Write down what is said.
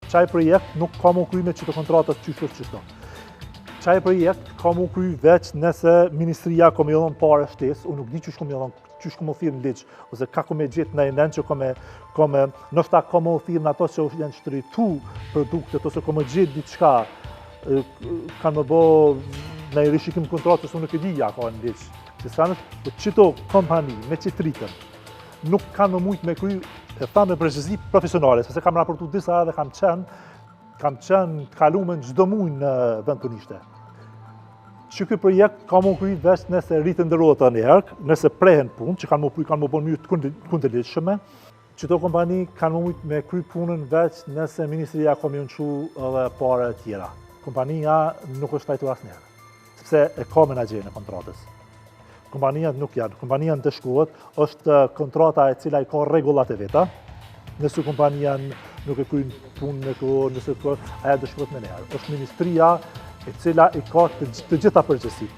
Qaj projekt nuk ka më kry me qëto kontratës qështo. Qaj projekt ka më kry veç nëse Ministria ka me dhënë pare shtesë, unë nuk di qësh ka me thirë në liqë, ose ka me gjithë në inden që nështë ka me thirë në ato që janë shtritu produktet, ose ka me gjithë diçka, kanë me bo në i rishikim kontratës, unë nuk e di ja ka në liqë. Që sa nështë, qëto kompani me qëtritën, nuk kanë më mujtë me kry, e tha me përgjësi profesionale, sepse kam raportu disa dhe kam qenë të kalume në gjdo mujnë në vend të nishte. Që këj projekt ka më kry veç nëse rritën ndërrota në erkë, nëse prehen punë, që kanë më bon mjë të kundërliqshme. Qëto kompani kanë më mujtë me kry punën veç nëse Ministria ka më nënqu edhe pare tjera. Kompania nuk është tajtu asë njerë, sepse e ka menaxherin e kontratës. Kompania nuk janë. Kompania në të shkohet është kontrata e cila i ka regullat e veta. Nëse kompania nuk e kryen punën e kohë, nëse aja dëshkruhet me njerë. Është Ministria e cila i ka të gjitha përgjegjësitë.